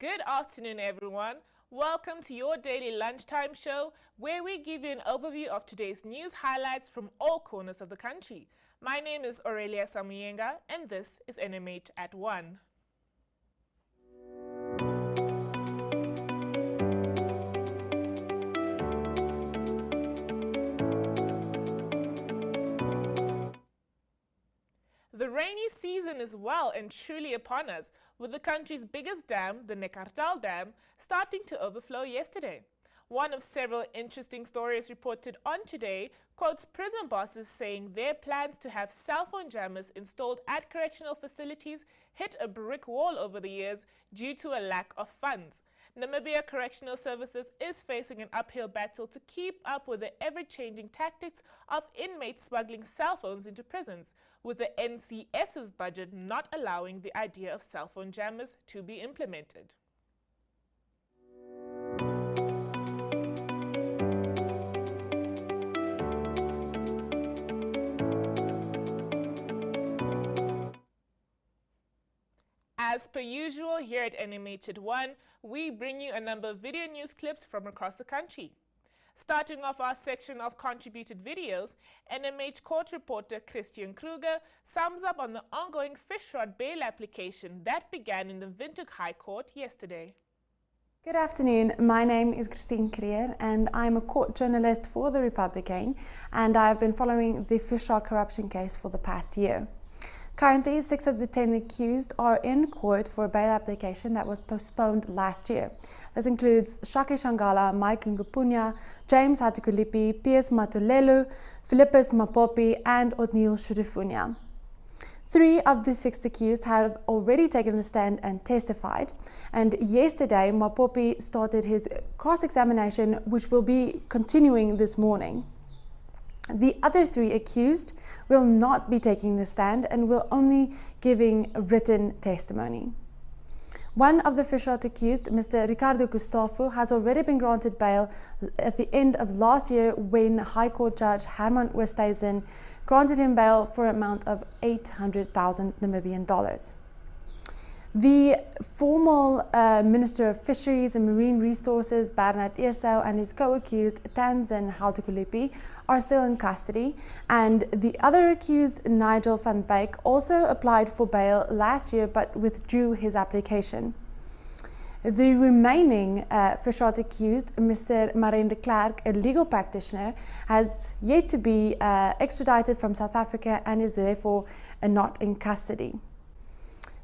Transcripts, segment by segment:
Good afternoon, everyone. Welcome to your daily lunchtime show where we give you an overview of today's news highlights from all corners of the country. My name is Aurelia Samuyenga and this is NMH at 1. The rainy season is well and truly upon us, with the country's biggest dam, the Neckartal Dam, starting to overflow yesterday. One of several interesting stories reported on today quotes prison bosses saying their plans to have cell phone jammers installed at correctional facilities hit a brick wall over the years due to a lack of funds. Namibia Correctional Services is facing an uphill battle to keep up with the ever-changing tactics of inmates smuggling cell phones into prisons, with the NCS's budget not allowing the idea of cell phone jammers to be implemented. As per usual, here at NMH at 1, we bring you a number of video news clips from across the country. Starting off our section of contributed videos, NMH court reporter Christian Kruger sums up on the ongoing fish rod bail application that began in the Windhoek High Court yesterday. Good afternoon, my name is Christine Creer and I'm a court journalist for The Republican, and I've been following the fish rod corruption case for the past year. Currently, 6 of the 10 accused are in court for a bail application that was postponed last year. This includes Shaki Shangala, Mike Ngupunya, James Hatukulipi, Piers Matulelu, Philippus Mapopi, and Otniel Shurifunya. 3 of the 6 accused have already taken the stand and testified, and yesterday Mapopi started his cross-examination, which will be continuing this morning. The other 3 accused will not be taking the stand and will only giving written testimony. One of the fish rod accused, Mr. Ricardo Gustavo, has already been granted bail at the end of last year when High Court Judge Herman Oosthuizen granted him bail for an amount of 800,000 Namibian dollars. The former Minister of Fisheries and Marine Resources, Bernard Esau, and his co-accused, Tanzan Hautukulipi, are still in custody, and the other accused, Nigel van Beek, also applied for bail last year but withdrew his application. The remaining fish rod accused, Mr. Marijn de Klerk, a legal practitioner, has yet to be extradited from South Africa and is therefore not in custody.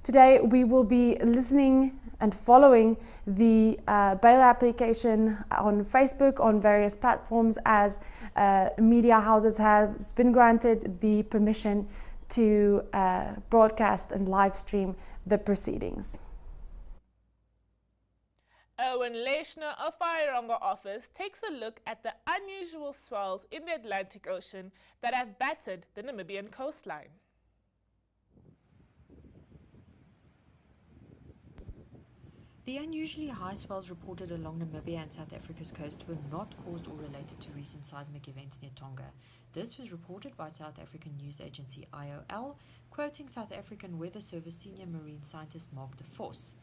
Today we will be listening and following the bail application on Facebook, on various platforms, as media houses have been granted the permission to broadcast and live stream the proceedings. Owen Leishner of Fireronga office takes a look at the unusual swells in the Atlantic Ocean that have battered the Namibian coastline. The unusually high swells reported along Namibia and South Africa's coast were not caused or related to recent seismic events near Tonga. This was reported by South African news agency IOL, quoting South African Weather Service senior marine scientist Mark de Vos.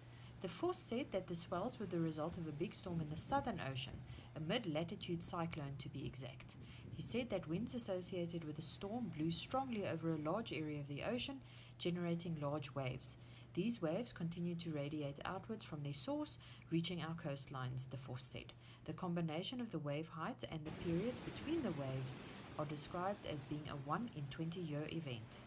De Vos said that the swells were the result of a big storm in the Southern Ocean, a mid-latitude cyclone to be exact. He said that winds associated with the storm blew strongly over a large area of the ocean, generating large waves. These waves continued to radiate outwards from their source, reaching our coastlines, De Vos said. The combination of the wave heights and the periods between the waves are described as being a 1 in 20-year event.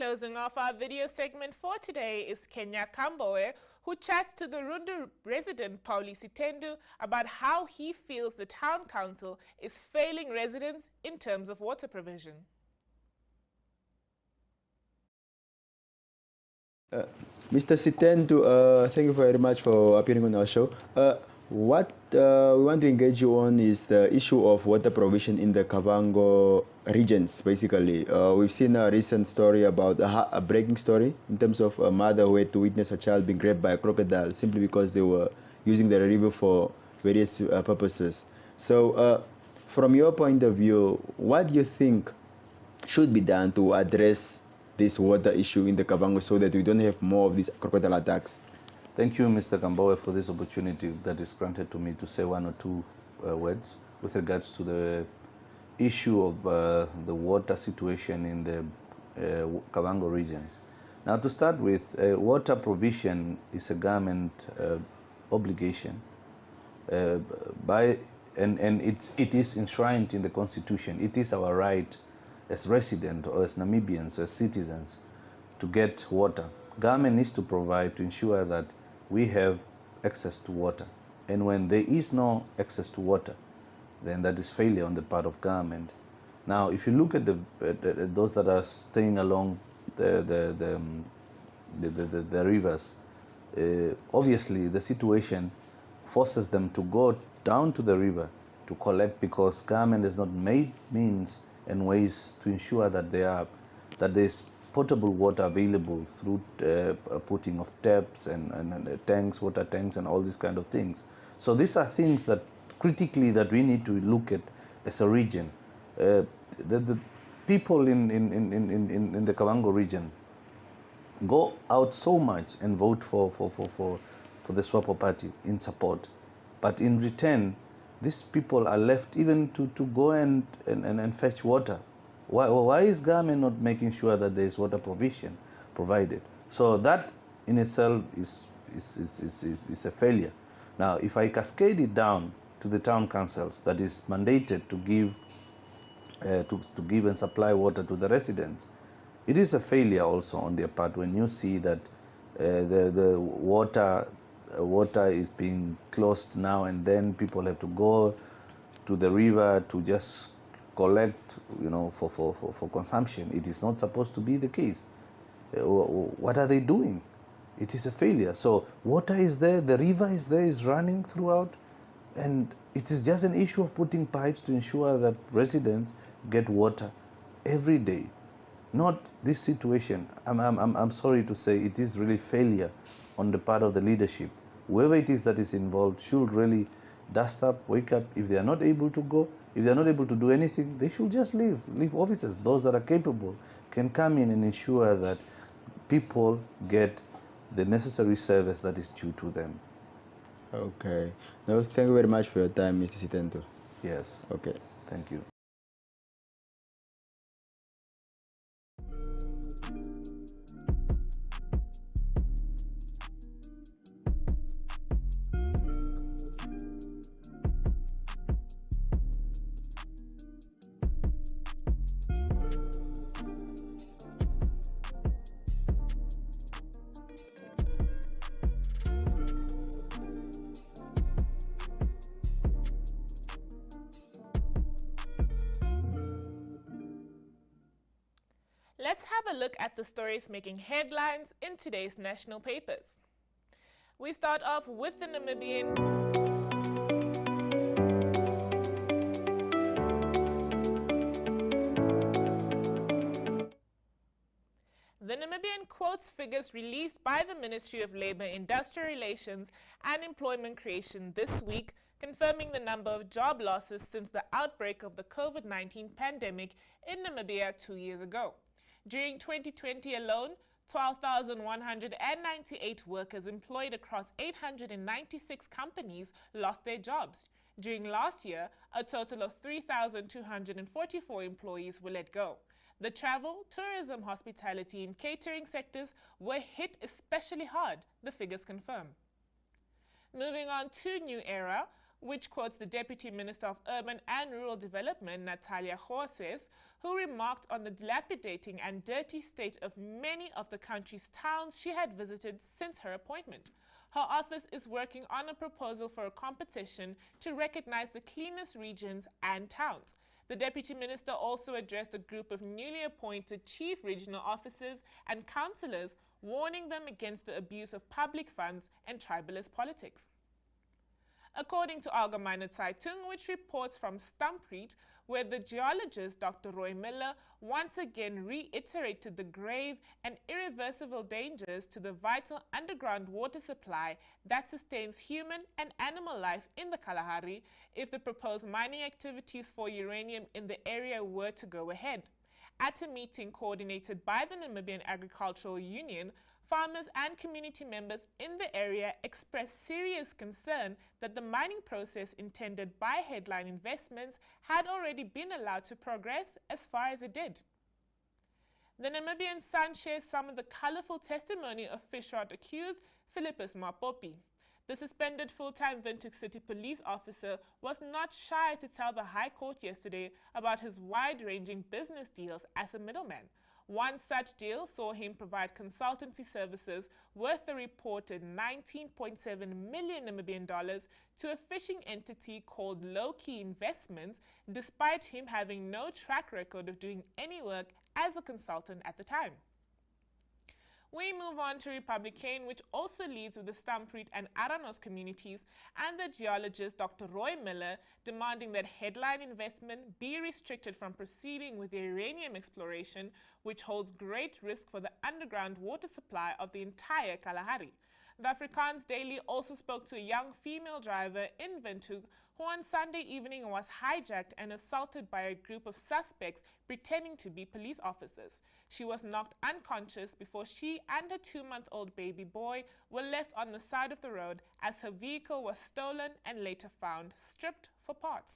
Closing off our video segment for today is Kenya Kamboe, who chats to the Rundu resident Pauli Sitendu about how he feels the town council is failing residents in terms of water provision. Mr. Sitendu, thank you very much for appearing on our show. What we want to engage you on is the issue of water provision in the Kavango regions, basically. We've seen a recent story about a breaking story in terms of a mother who had to witness a child being grabbed by a crocodile simply because they were using the river for various purposes. So from your point of view, what do you think should be done to address this water issue in the Kavango so that we don't have more of these crocodile attacks? Thank you, Mr. Kambowe, for this opportunity that is granted to me to say one or two words with regards to the issue of the water situation in the Kavango regions. Now, to start with, water provision is a government obligation and it is enshrined in the Constitution. It is our right as residents or as Namibians or as citizens to get water. Government needs to provide to ensure that we have access to water. And when there is no access to water, then that is failure on the part of government. Now, if you look at those that are staying along the rivers, obviously the situation forces them to go down to the river to collect because government has not made means and ways to ensure that there is potable water available through putting of taps and tanks, water tanks, and all these kind of things. So these are things that critically that we need to look at as a region. The people in the Kavango region go out so much and vote for the SWAPO party in support, but in return, these people are left even to go and fetch water. Why is government not making sure that there is water provision provided? So that in itself is a failure. Now, if I cascade it down to the town councils that is mandated to give and supply water to the residents, it is a failure also on their part when you see that the water is being closed now and then people have to go to the river to just collect, for consumption. It is not supposed to be the case. What are they doing? It is a failure. So water is there, the river is there, is running throughout, and it is just an issue of putting pipes to ensure that residents get water every day. Not this situation. I'm sorry to say it is really failure on the part of the leadership. Whoever it is that is involved should really dust up, wake up. If they are not able to go, if they are not able to do anything, they should just leave offices. Those that are capable can come in and ensure that people get the necessary service that is due to them. Okay. No, thank you very much for your time, Mr. Sitendu. Yes. Okay. Thank you. Let's have a look at the stories making headlines in today's national papers. We start off with the Namibian. The Namibian quotes figures released by the Ministry of Labour, Industrial Relations and Employment Creation this week, confirming the number of job losses since the outbreak of the COVID-19 pandemic in Namibia 2 years ago. During 2020 alone, 12,198 workers employed across 896 companies lost their jobs. During last year, a total of 3,244 employees were let go. The travel, tourism, hospitality and catering sectors were hit especially hard, the figures confirm. Moving on to New Era, which quotes the Deputy Minister of Urban and Rural Development, Natalia Goses, who remarked on the dilapidating and dirty state of many of the country's towns she had visited since her appointment. Her office is working on a proposal for a competition to recognize the cleanest regions and towns. The Deputy Minister also addressed a group of newly appointed chief regional officers and councillors, warning them against the abuse of public funds and tribalist politics. According to Allgemeine Zeitung, which reports from Stampriet, where the geologist Dr. Roy Miller once again reiterated the grave and irreversible dangers to the vital underground water supply that sustains human and animal life in the Kalahari if the proposed mining activities for uranium in the area were to go ahead. At a meeting coordinated by the Namibian Agricultural Union, farmers and community members in the area expressed serious concern that the mining process intended by headline investments had already been allowed to progress as far as it did. The Namibian Sun shares some of the colorful testimony of fish rot accused Philippus Mapopi. The suspended full-time Windhoek City police officer was not shy to tell the High Court yesterday about his wide-ranging business deals as a middleman. One such deal saw him provide consultancy services worth a reported 19.7 million Namibian dollars to a fishing entity called Low-Key Investments, despite him having no track record of doing any work as a consultant at the time. We move on to Republican, which also leads with the Stampriet and Aranos communities, and the geologist Dr. Roy Miller demanding that headline investment be restricted from proceeding with the uranium exploration, which holds great risk for the underground water supply of the entire Kalahari. The Afrikaans Daily also spoke to a young female driver in Windhoek who on Sunday evening was hijacked and assaulted by a group of suspects pretending to be police officers. She was knocked unconscious before she and her 2-month-old baby boy were left on the side of the road as her vehicle was stolen and later found stripped for parts.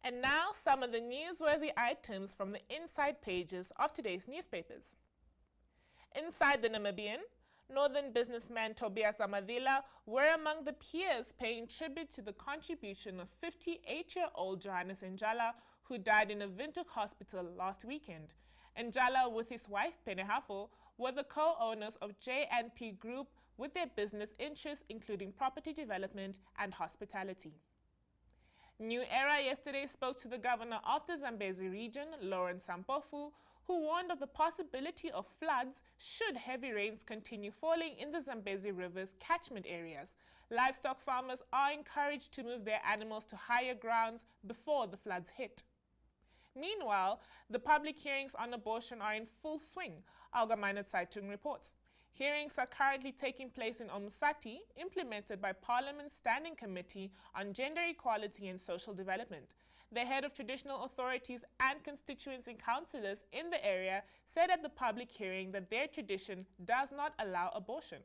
And now some of the newsworthy items from the inside pages of today's newspapers. Inside the Namibian, Northern businessman Tobias Amadila were among the peers paying tribute to the contribution of 58-year-old Johannes Njala, who died in a Windhoek hospital last weekend. Njala, with his wife Pene Hafel, were the co-owners of J&P Group with their business interests including property development and hospitality. New Era yesterday spoke to the governor of the Zambezi region, Lawrence Sampofu, who warned of the possibility of floods should heavy rains continue falling in the Zambezi River's catchment areas. Livestock farmers are encouraged to move their animals to higher grounds before the floods hit. Meanwhile, the public hearings on abortion are in full swing, Allgemeine Zeitung reports. Hearings are currently taking place in Omsati, implemented by Parliament's Standing Committee on Gender Equality and Social Development. The head of traditional authorities and constituency councillors in the area said at the public hearing that their tradition does not allow abortion.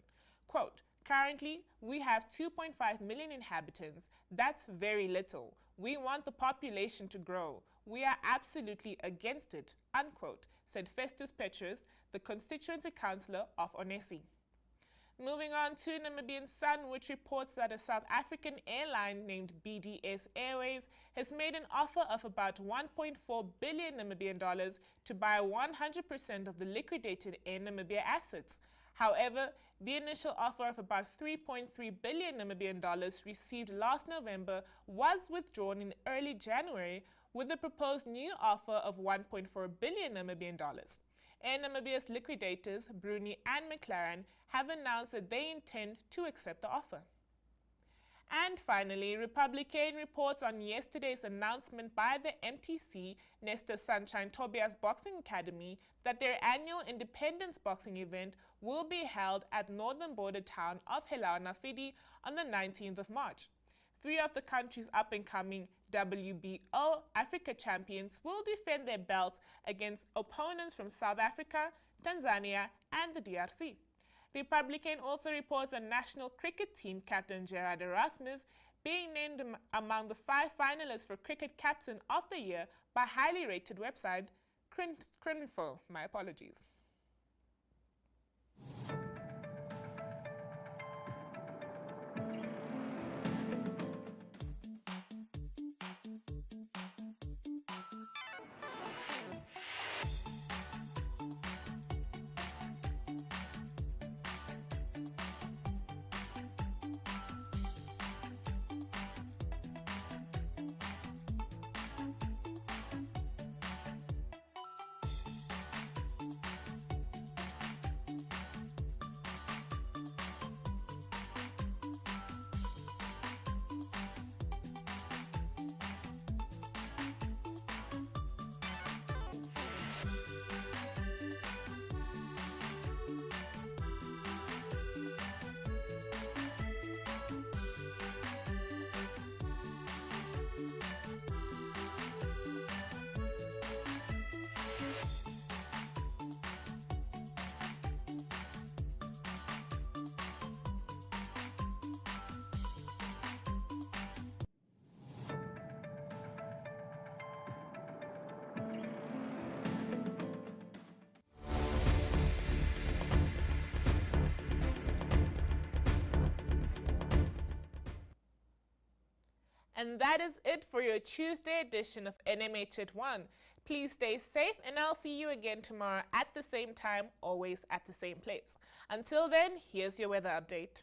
Quote, "Currently, we have 2.5 million inhabitants. That's very little. We want the population to grow. We are absolutely against it," unquote, said Festus Petrus, the constituency councillor of Onesi. Moving on to Namibian Sun, which reports that a South African airline named BDS Airways has made an offer of about 1.4 billion Namibian dollars to buy 100% of the liquidated Air Namibia assets. However, the initial offer of about 3.3 billion Namibian dollars received last November was withdrawn in early January with the proposed new offer of 1.4 billion Namibian dollars. Air Namibia's liquidators, Bruni and McLaren, have announced that they intend to accept the offer. And finally, Republican reports on yesterday's announcement by the MTC, Nestor Sunshine Tobias Boxing Academy, that their annual Independence Boxing event will be held at northern border town of Helauanafidi on the 19th of March. 3 of the country's up-and-coming WBO Africa champions will defend their belts against opponents from South Africa, Tanzania, and the DRC. Republican also reports a national cricket team captain Gerard Erasmus being named among the 5 finalists for Cricket Captain of the Year by highly rated website Crinfo. My apologies. And that is it for your Tuesday edition of NMH at 1. Please stay safe, and I'll see you again tomorrow at the same time, always at the same place. Until then, here's your weather update.